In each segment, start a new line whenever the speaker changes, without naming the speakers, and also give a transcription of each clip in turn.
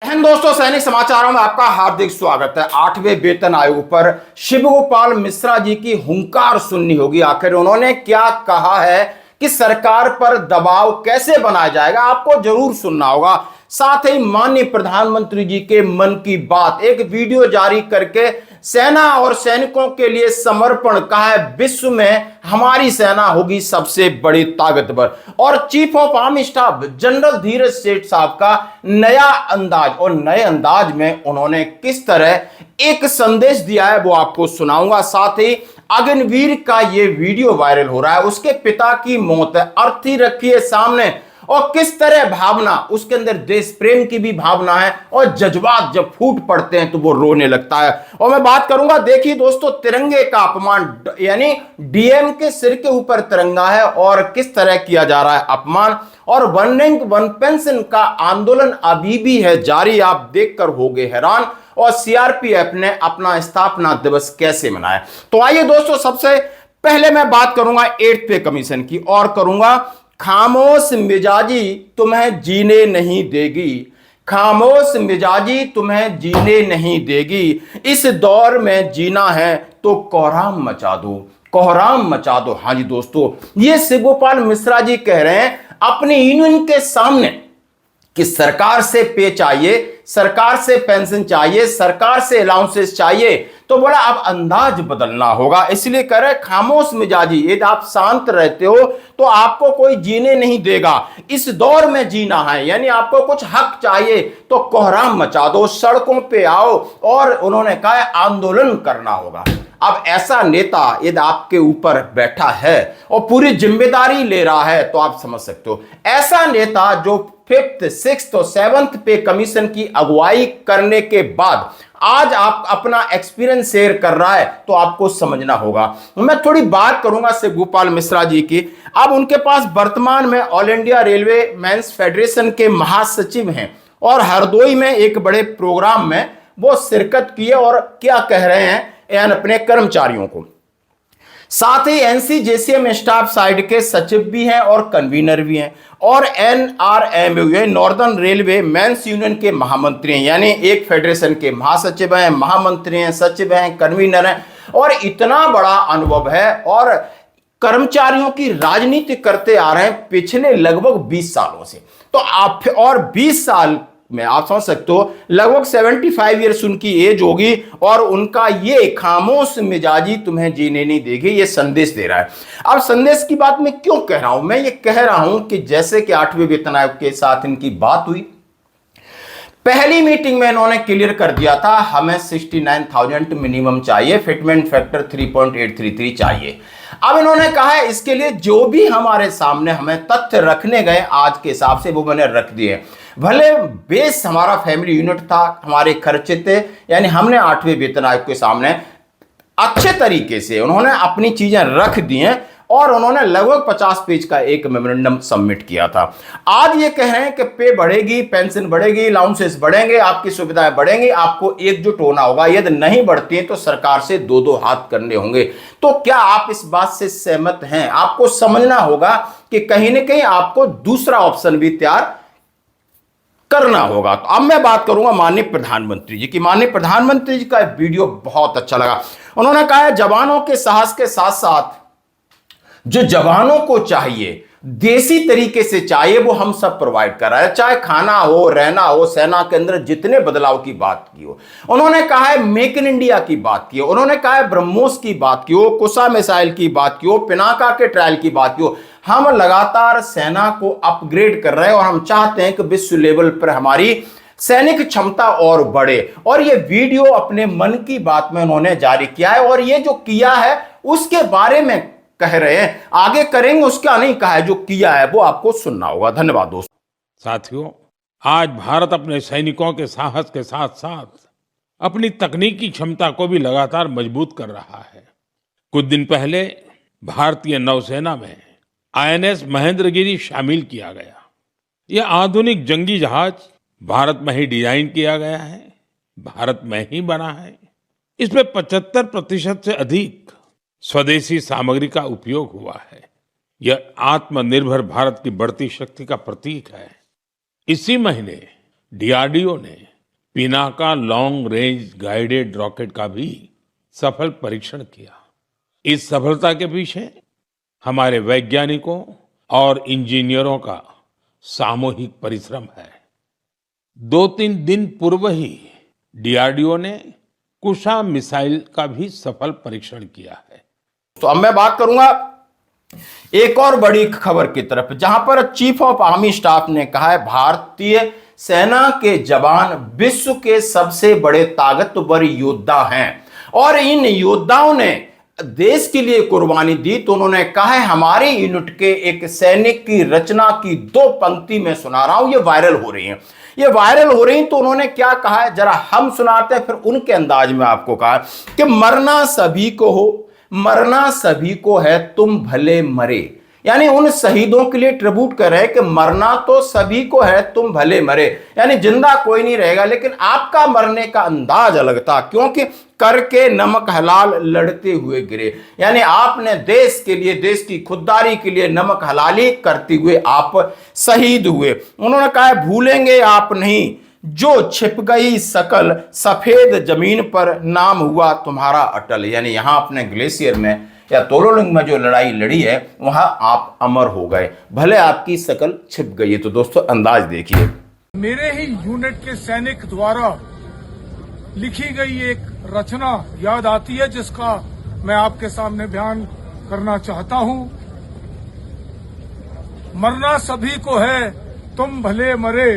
बहन दोस्तों, सैनिक समाचारों में आपका हार्दिक स्वागत है। 8वें वेतन आयोग पर शिवगोपाल मिश्रा जी की हुंकार सुननी होगी। आखिर उन्होंने क्या कहा है कि सरकार पर दबाव कैसे बनाया जाएगा, आपको जरूर सुनना होगा। साथ ही माननीय प्रधानमंत्री जी के मन की बात एक वीडियो जारी करके सेना और सैनिकों के लिए समर्पण कहा है। विश्व में हमारी सेना होगी सबसे बड़ी ताकतवर। और chief of army staff general Dheeraj Seth साहब का नया अंदाज, और नए अंदाज में उन्होंने किस तरह एक संदेश दिया है वो आपको सुनाऊंगा। साथ ही अग्निवीर का ये वीडियो वायरल हो रहा है, उसके पिता की मौत है, अर्थी रखी है सामने, और किस तरह भावना उसके अंदर देश प्रेम की भी भावना है, और जज्बात जब फूट पड़ते हैं तो वो रोने लगता है। और मैं बात करूंगा, देखिए दोस्तों, तिरंगे का अपमान, यानी डीएम के सिर के ऊपर तिरंगा है और किस तरह किया जा रहा है अपमान। और वन रैंक वन पेंशन का आंदोलन अभी भी है जारी, आप देखकर होगे हैरान। और सीआरपीएफ ने अपना स्थापना दिवस कैसे मनाया। तो आइए दोस्तों, सबसे पहले मैं बात करूंगा 8th पे कमीशन की, और करूंगा खामोश मिजाजी तुम्हें जीने नहीं देगी, खामोश मिजाजी तुम्हें जीने नहीं देगी, इस दौर में जीना है तो कोहराम मचा दो, कोहराम मचा दो। हाँ जी दोस्तों, ये शिवगोपाल मिश्रा जी कह रहे हैं अपनी यूनियन के सामने कि सरकार से पे चाहिए, सरकार से पेंशन चाहिए, सरकार से अलाउंसेस चाहिए, तो बड़ा अब अंदाज बदलना होगा। इसलिए कह रहे खामोश मिजाजी, यदि आप शांत रहते हो तो आपको कोई जीने नहीं देगा, इस दौर में जीना है, यानी आपको कुछ हक चाहिए तो कोहराम मचा दो, सड़कों पे आओ, और उन्होंने कहा आंदोलन करना होगा। अब ऐसा नेता यदि आपके ऊपर बैठा है और पूरी जिम्मेदारी ले रहा है तो आप समझ सकते हो, ऐसा नेता जो 5th, 6th और 7th पे कमीशन की अगुवाई करने के बाद आज आप अपना एक्सपीरियंस शेयर कर रहा है, तो आपको समझना होगा। मैं थोड़ी बात करूंगा शिवगोपाल मिश्रा जी की। अब उनके पास वर्तमान में all India railway men's federation के महासचिव हैं, और हरदोई में एक बड़े प्रोग्राम में वो शिरकत की है, और क्या कह रहे हैं यानी अपने कर्मचारियों को। साथ ही एनसीजेसीएम स्टाफ साइड के सचिव भी हैं और कन्वीनर भी हैं, और NRMU northern railway mains union के महामंत्री हैं, यानी एक फेडरेशन के महासचिव हैं, महामंत्री हैं, सचिव हैं, कन्वीनर हैं, और इतना बड़ा अनुभव है। और कर्मचारियों की राजनीति करते आ रहे हैं पिछले लगभग 20 सालों से। तो आप और 20 साल में आप समझ सकते हो लगभग 75 ईयर्स उनकी एज होगी, और उनका ये खामोश मिजाजी तुम्हें जीने नहीं देगी ये संदेश दे रहा है। अब संदेश की बात मैं क्यों कह रहा हूं, मैं ये कह रहा हूं कि जैसे कि 8वें वेतन आयोग के साथ इनकी बात हुई, पहली मीटिंग में इन्होंने क्लियर कर दिया था हमें 69,000 मिनिमम चाहिए, फिटमेंट फैक्टर 3.833 चाहिए। अब इन्होंने कहा है इसके लिए जो भी हमारे सामने हमें तथ्य रखने गए आज के हिसाब से वो मैंने रख दिए। भले बेस हमारा फैमिली यूनिट था, हमारे खर्चे थे, यानी हमने 8वें वेतन आयोग के सामने अच्छे तरीके से उन्होंने अपनी चीजें रख दी हैं, और उन्होंने लगभग 50 पेज का एक मेमोरेंडम सबमिट किया था। आज ये कह रहे हैं कि पे बढ़ेगी, पेंशन बढ़ेगी, अलाउंसेस बढ़ेंगे, आपकी सुविधाएं बढ़ेंगी, आपको एकजुट होना होगा, यदि नहीं बढ़ती है तो सरकार से दो दो हाथ करने होंगे। तो क्या आप इस बात से सहमत हैं? आपको समझना होगा कि कहीं ना कहीं आपको दूसरा ऑप्शन भी तैयार करना होगा। तो अब मैं बात करूंगा माननीय प्रधानमंत्री जी की। माननीय प्रधानमंत्री जी का वीडियो बहुत अच्छा लगा। उन्होंने कहा है जवानों के साहस के साथ साथ जो जवानों को चाहिए, देसी तरीके से चाहिए, वो हम सब प्रोवाइड कर रहा है, चाहे खाना हो, रहना हो, सेना के अंदर जितने बदलाव की बात की हो। उन्होंने कहा है मेक इन इंडिया की बात की हो, उन्होंने कहा है ब्रह्मोस की बात की हो, कुसा मिसाइल की बात की हो, पिनाका के ट्रायल की बात की हो। हम लगातार सेना को अपग्रेड कर रहे हैं, और हम चाहते हैं कि विश्व लेवल पर हमारी सैनिक क्षमता और बढ़े। और ये वीडियो अपने मन की बात में उन्होंने जारी किया है, और ये जो किया है उसके बारे में कह रहे हैं, आगे करेंगे उसका नहीं कहा है, जो किया है वो आपको सुनना होगा। धन्यवाद दोस्तों।
साथियों, आज भारत अपने सैनिकों के साहस के साथ साथ अपनी तकनीकी क्षमता को भी लगातार मजबूत कर रहा है। कुछ दिन पहले भारतीय नौसेना में आईएनएस महेंद्रगिरी शामिल किया गया। यह आधुनिक जंगी जहाज भारत में ही डिजाइन किया गया है, भारत में ही बना है। इसमें 75% से अधिक स्वदेशी सामग्री का उपयोग हुआ है। यह आत्मनिर्भर भारत की बढ़ती शक्ति का प्रतीक है। इसी महीने डीआरडीओ ने Pinaka long range guided rocket का भी सफल परीक्षण किया। इस सफलता के पीछे हमारे वैज्ञानिकों और इंजीनियरों का सामूहिक परिश्रम है। 2-3 दिन पूर्व ही डीआरडीओ ने कुशा मिसाइल का भी सफल परीक्षण किया है।
तो अब मैं बात करूंगा एक और बड़ी खबर की तरफ, जहां पर चीफ ऑफ आर्मी स्टाफ ने कहा है भारतीय सेना के जवान विश्व के सबसे बड़े ताकतवर योद्धा हैं और इन योद्धाओं ने देश के लिए कुर्बानी दी। तो उन्होंने कहा है हमारे यूनिट के एक सैनिक की रचना की 2 पंक्ति में सुना रहा हूं, ये वायरल हो रही है, ये वायरल हो रही। तो उन्होंने क्या कहा है जरा हम सुनाते हैं, फिर उनके अंदाज में आपको कहा कि मरना सभी को हो, मरना सभी को है, तुम भले मरे। यानी उन शहीदों के लिए ट्रिब्यूट कर रहे हैं कि मरना तो सभी को है, तुम भले मरे। यानी जिंदा कोई नहीं रहेगा, लेकिन आपका मरने का अंदाज अलग था, क्योंकि करके नमक हलाल लड़ते हुए गिरे। यानी आपने देश के लिए, देश की खुददारी के लिए नमक हलाली करते हुए आप शहीद हुए। उन्होंने कहा भूलेंगे आप नहीं जो छिप गई सकल, सफेद जमीन पर नाम हुआ तुम्हारा अटल। यानी यहां अपने ग्लेशियर में या तोलोलिंग में जो लड़ाई लड़ी है वहां आप अमर हो गए, भले आपकी शकल छिप गई है। तो दोस्तों अंदाज देखिए,
मेरे ही यूनिट के सैनिक द्वारा लिखी गई एक रचना याद आती है, जिसका मैं आपके सामने बयान करना चाहता हूं। मरना सभी को है, तुम भले मरे,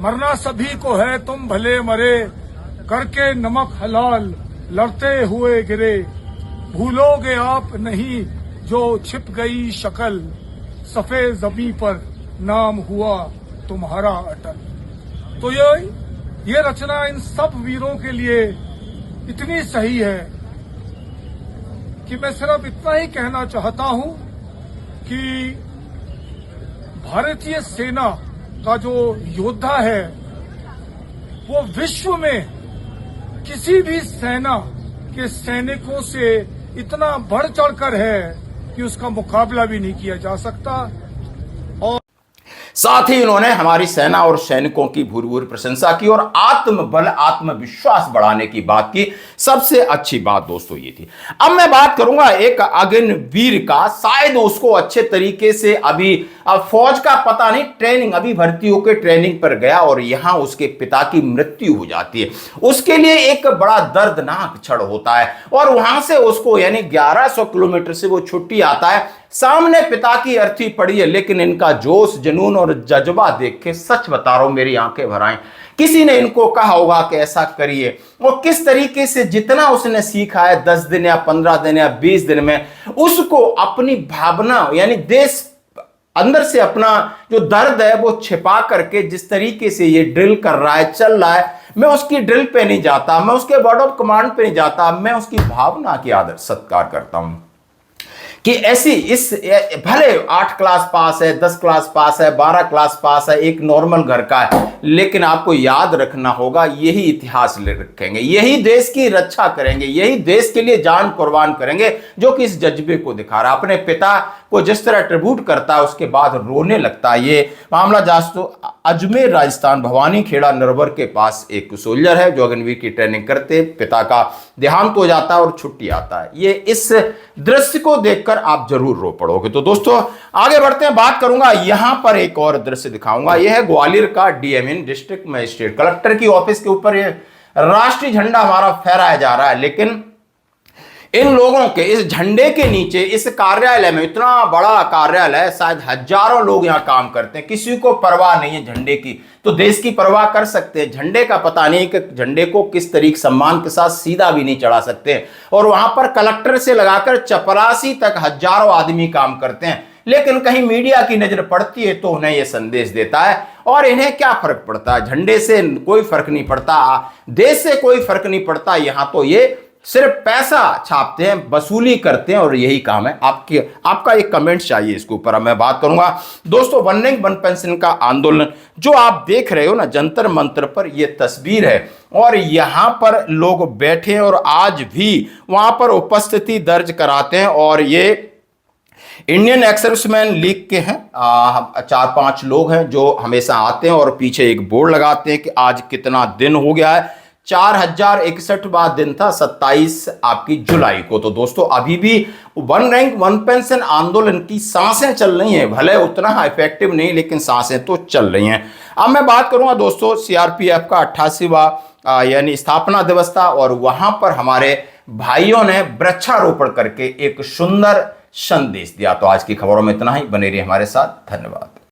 मरना सभी को है, तुम भले मरे, करके नमक हलाल लड़ते हुए गिरे। भूलोगे आप नहीं जो छिप गई शकल, सफेद जमी पर नाम हुआ तुम्हारा अटल। तो ये रचना इन सब वीरों के लिए इतनी सही है कि मैं सिर्फ इतना ही कहना चाहता हूं कि भारतीय सेना का जो योद्धा है वो विश्व में किसी भी सेना के सैनिकों से इतना बढ़ चढ़कर है कि उसका मुकाबला भी नहीं किया जा सकता।
साथ ही उन्होंने हमारी सेना और सैनिकों की भूरी भूरी प्रशंसा की और आत्मबल, आत्मविश्वास बढ़ाने की बात की। सबसे अच्छी बात दोस्तों ये थी। अब मैं बात करूंगा एक अग्निवीर का, शायद उसको अच्छे तरीके से अभी फौज का पता नहीं, ट्रेनिंग अभी भर्ती होकर ट्रेनिंग पर गया और यहां उसके पिता की मृत्यु हो जाती है। उसके लिए एक बड़ा दर्दनाक क्षण होता है और वहां से उसको यानी 1100 किलोमीटर से वो छुट्टी आता है, सामने पिता की अर्थी पड़ी है, लेकिन इनका जोश, जुनून और जज्बा देख के सच बता रहा हूं मेरी आंखें भर आई। किसी ने इनको कहा होगा कि ऐसा करिए, और किस तरीके से जितना उसने सीखा है 10 दिन या 15 दिन या 20 दिन में, उसको अपनी भावना यानी देश अंदर से अपना जो दर्द है वो छिपा करके जिस तरीके से ये ड्रिल कर रहा है, चल रहा है, मैं उसकी ड्रिल पे नहीं जाता, मैं उसके वर्ड ऑफ कमांड पे नहीं जाता, मैं उसकी भावना की आदर सत्कार करता हूं कि ऐसी इस भले 8 क्लास पास है, 10 क्लास पास है, 12 क्लास पास है, एक नॉर्मल घर का है, लेकिन आपको याद रखना होगा यही इतिहास रखेंगे, यही देश की रक्षा करेंगे, यही देश के लिए जान कुर्बान करेंगे, जो कि इस जज्बे को दिखा रहा है। अपने पिता को जिस तरह ट्रिब्यूट करता है उसके बाद रोने लगता है। ये मामला दोस्तों अजमेर राजस्थान भवानी खेड़ा नरवर के पास एक सोल्जर है जो अग्निवीर की ट्रेनिंग करते, पिता का देहांत हो जाता है और छुट्टी आता है। ये इस दृश्य को देखकर आप जरूर रो पड़ोगे। तो दोस्तों आगे बढ़ते हैं, बात करूंगा यहां पर एक और दृश्य दिखाऊंगा। यह है ग्वालियर का डीएमएन डिस्ट्रिक्ट मजिस्ट्रेट कलेक्टर की ऑफिस के ऊपर ये राष्ट्रीय झंडा हमारा फहराया जा रहा है, लेकिन इन लोगों के इस झंडे के नीचे इस कार्यालय में, इतना बड़ा कार्यालय, शायद हजारों लोग यहां काम करते हैं, किसी को परवाह नहीं है झंडे की। तो देश की परवाह कर सकते हैं, झंडे का पता नहीं कि झंडे को किस तरीके सम्मान के साथ सीधा भी नहीं चढ़ा सकते। और वहां पर कलेक्टर से लगाकर चपरासी तक हजारों आदमी काम करते हैं, लेकिन कहीं मीडिया की नजर पड़ती है तो उन्हें यह संदेश देता है। और इन्हें क्या फर्क पड़ता है, झंडे से कोई फर्क नहीं पड़ता, देश से कोई फर्क नहीं पड़ता, यहां तो ये सिर्फ पैसा छापते हैं, वसूली करते हैं और यही काम है। आपका एक कमेंट चाहिए इसके ऊपर। अब मैं बात करूंगा दोस्तों वन रैंक वन पेंशन का आंदोलन जो आप देख रहे हो ना जंतर मंतर पर, यह तस्वीर है और यहां पर लोग बैठे हैं और आज भी वहां पर उपस्थिति दर्ज कराते हैं। और ये इंडियन एक्स सर्विसमैन लीग के हैं 4-5 लोग हैं जो हमेशा आते हैं और पीछे एक बोर्ड लगाते हैं कि आज कितना दिन हो गया है। 4061वां दिन था 27 आपकी जुलाई को। तो दोस्तों अभी भी वन रैंक वन पेंशन आंदोलन की सांसें चल रही हैं, भले उतना इफेक्टिव नहीं लेकिन सांसें तो चल रही हैं। अब मैं बात करूंगा दोस्तों सीआरपीएफ का 88वां यानी स्थापना दिवस था और वहां पर हमारे भाइयों ने वृक्षारोपण करके एक सुंदर संदेश दिया। तो आज की खबरों में इतना ही, बने रहिए हमारे साथ, धन्यवाद।